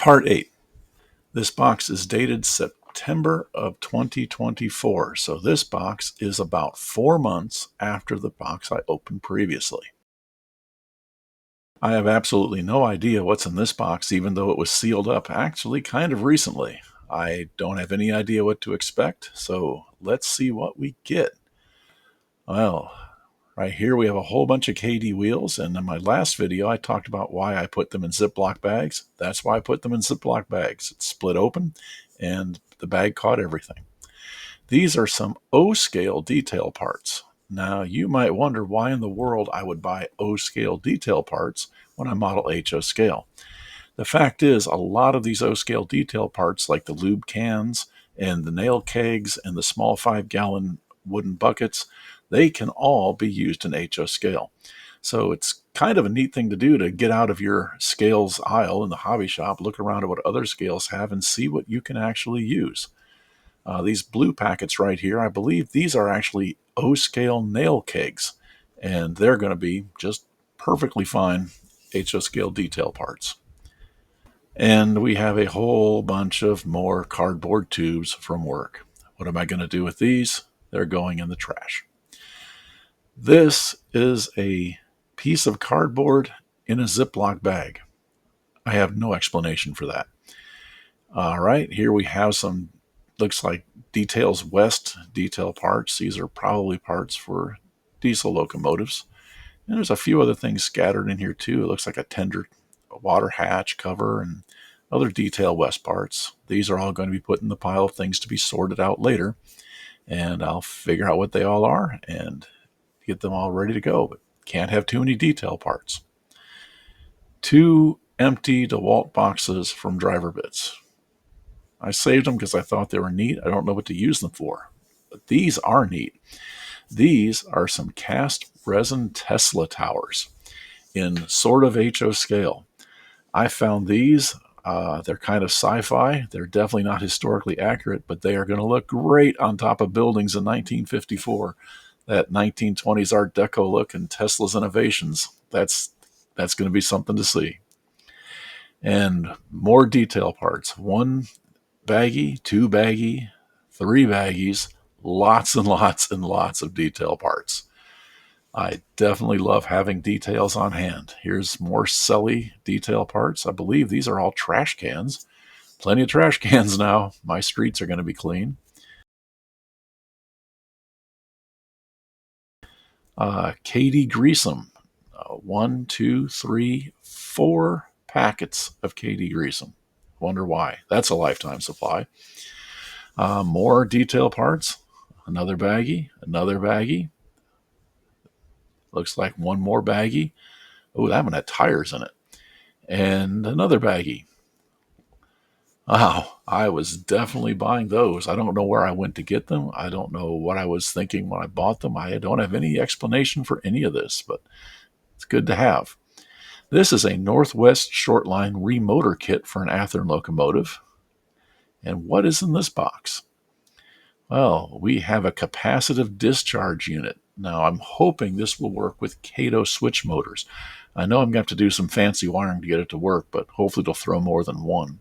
Part 8. This box is dated September of 2024, so this box is about 4 months after the box I opened previously. I have absolutely no idea what's in this box, even though it was sealed up actually kind of recently. I don't have any idea what to expect, so let's see what we get. Well, right here we have a whole bunch of KD wheels, and in my last video I talked about why I put them in Ziploc bags. That's why I put them in Ziploc bags. It's split open, and the bag caught everything. These are some O-scale detail parts. Now, you might wonder why in the world I would buy O-scale detail parts when I model HO scale. The fact is, a lot of these O-scale detail parts, like the lube cans and the nail kegs and the small 5-gallon wooden buckets, they can all be used in HO scale. So it's kind of a neat thing to do, to get out of your scales aisle in the hobby shop, look around at what other scales have, and see what you can actually use. These blue packets right here, I believe these are actually O-scale nail kegs, and they're going to be just perfectly fine HO scale detail parts. And we have a whole bunch of more cardboard tubes from work. What am I going to do with these? They're going in the trash. This is a piece of cardboard in a Ziploc bag. I have no explanation for that. All right, here we have some, looks like Details West detail parts. These are probably parts for diesel locomotives. And there's a few other things scattered in here too. It looks like a tender water hatch cover and other Detail West parts. These are all going to be put in the pile of things to be sorted out later. And I'll figure out what they all are and get them all ready to go. But can't have too many detail parts. 2 empty DeWalt boxes from Driver Bits. I saved them because I thought they were neat. I don't know what to use them for, but these are neat. These are some cast resin Tesla towers in sort of HO scale. I found these. They're kind of sci-fi. They're definitely not historically accurate, but they are going to look great on top of buildings in 1954. That 1920s Art Deco look and Tesla's innovations. That's going to be something to see. And more detail parts. 1 baggie, 2 baggie, 3 baggies, lots and lots and lots of detail parts. I definitely love having details on hand. Here's more Selly detail parts. I believe these are all trash cans. Plenty of trash cans now. My streets are going to be clean. KD Greasem. 1, 2, 3, 4 packets of KD Greasem. Wonder why. That's a lifetime supply. More detail parts. Another baggie. Another baggie. Looks like 1 more baggie. Oh, that one had tires in it. And another baggie. Wow, I was definitely buying those. I don't know where I went to get them. I don't know what I was thinking when I bought them. I don't have any explanation for any of this, but it's good to have. This is a Northwest Shortline remotor kit for an Athearn locomotive. And what is in this box? Well, we have a capacitive discharge unit. Now, I'm hoping this will work with Kato switch motors. I know I'm going to have to do some fancy wiring to get it to work, but hopefully it'll throw more than one.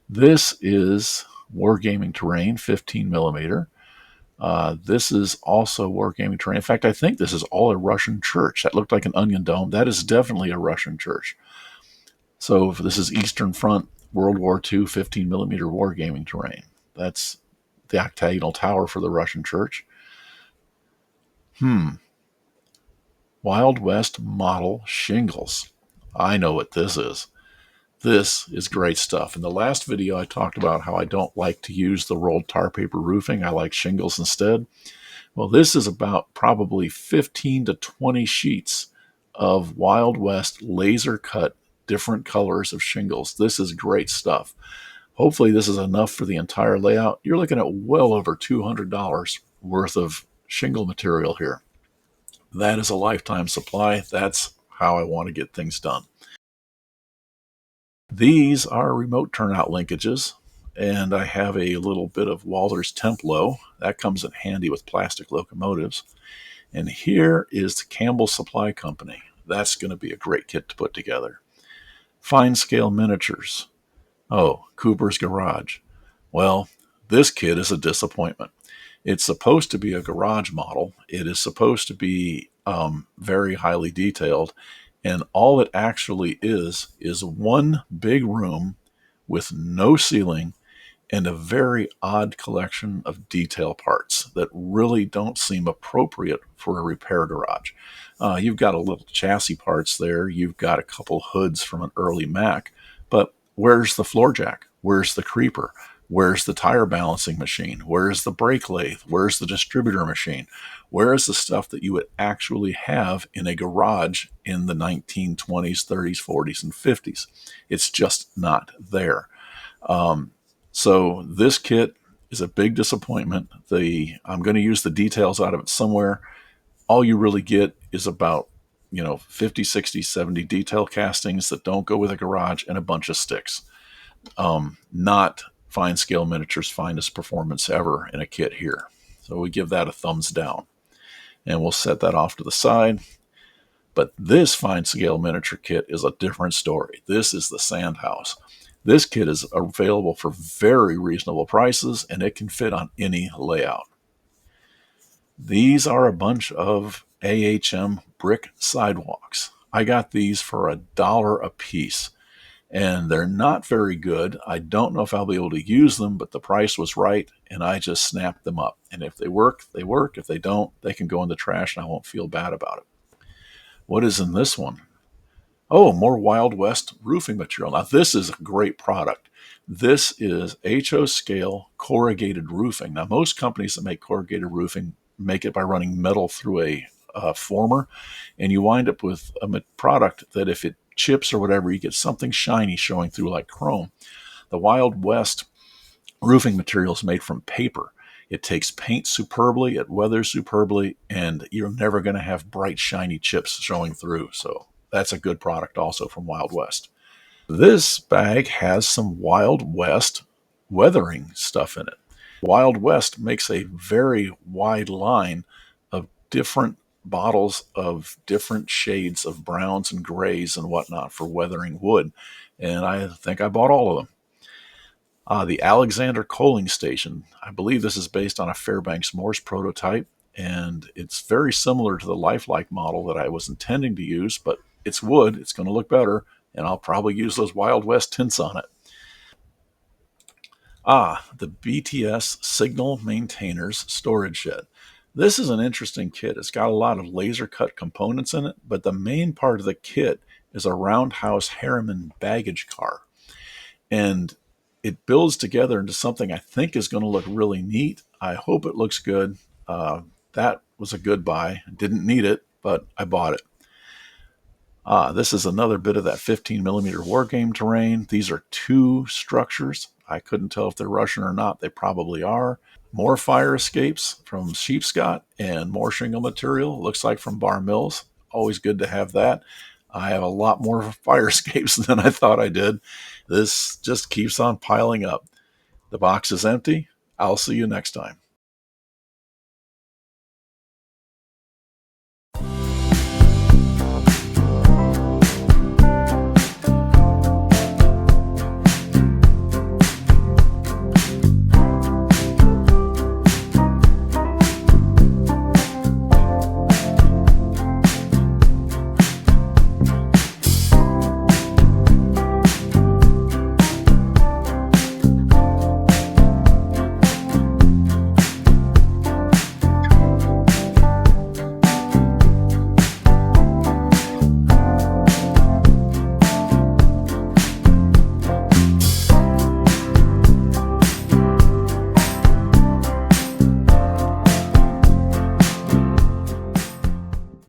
This is wargaming terrain, 15 millimeter. This is also wargaming terrain. In fact, I think this is all a Russian church. That looked like an onion dome. That is definitely a Russian church. So this is Eastern Front, World War II, 15 millimeter wargaming terrain. That's the octagonal tower for the Russian church. Wild West model shingles. I know what this is. This is great stuff. In the last video, I talked about how I don't like to use the rolled tar paper roofing. I like shingles instead. Well, this is about probably 15 to 20 sheets of Wild West laser cut different colors of shingles. This is great stuff. Hopefully this is enough for the entire layout. You're looking at well over $200 worth of shingle material here. That is a lifetime supply. That's how I want to get things done. These are remote turnout linkages, and I have a little bit of Walther's Templo. That comes in handy with plastic locomotives. And here is the Campbell Supply Company. That's going to be a great kit to put together. Fine scale miniatures. Oh, Cooper's Garage. Well, this kit is a disappointment. It's supposed to be a garage model. It is supposed to be very highly detailed. And all it actually is one big room with no ceiling and a very odd collection of detail parts that really don't seem appropriate for a repair garage. You've got a little chassis parts there, you've got a couple hoods from an early Mac, but where's the floor jack? Where's the creeper? Where's the tire balancing machine? Where's the brake lathe? Where's the distributor machine? Where is the stuff that you would actually have in a garage in the 1920s, 30s, 40s, and 50s? It's just not there. Um, so this kit is a big disappointment. I'm going to use the details out of it somewhere. All you really get is about 50, 60, 70 detail castings that don't go with a garage and a bunch of sticks. Not fine scale miniatures finest performance ever in a kit here. So we give that a thumbs down. And we'll set that off to the side. But this fine scale miniature kit is a different story. This is the Sandhouse. This kit is available for very reasonable prices, and it can fit on any layout. These are a bunch of AHM brick sidewalks. I got these for $1 a piece, and they're not very good. I don't know if I'll be able to use them, but the price was right, and I just snapped them up. And if they work, they work. If they don't, they can go in the trash, and I won't feel bad about it. What is in this one? Oh, more Wild West roofing material. Now, this is a great product. This is HO scale corrugated roofing. Now, most companies that make corrugated roofing make it by running metal through a former, and you wind up with a product that if it chips or whatever, you get something shiny showing through like chrome. The Wild West roofing material is made from paper. It takes paint superbly, it weathers superbly, and you're never going to have bright, shiny chips showing through. So that's a good product also from Wild West. This bag has some Wild West weathering stuff in it. Wild West makes a very wide line of different bottles of different shades of browns and grays and whatnot for weathering wood. And I think I bought all of them. The Alexander Coaling Station. I believe this is based on a Fairbanks Morse prototype, and it's very similar to the lifelike model that I was intending to use, but it's wood, it's going to look better, and I'll probably use those Wild West tints on it. The BTS Signal Maintainers Storage Shed. This is an interesting kit. It's got a lot of laser cut components in it, but the main part of the kit is a roundhouse Harriman baggage car. And it builds together into something I think is going to look really neat. I hope it looks good. That was a good buy. Didn't need it, but I bought it. This is another bit of that 15 millimeter wargame terrain. These are two structures. I couldn't tell if they're Russian or not. They probably are. More fire escapes from Sheepscott and more shingle material. Looks like from Bar Mills. Always good to have that. I have a lot more fire escapes than I thought I did. This just keeps on piling up. The box is empty. I'll see you next time.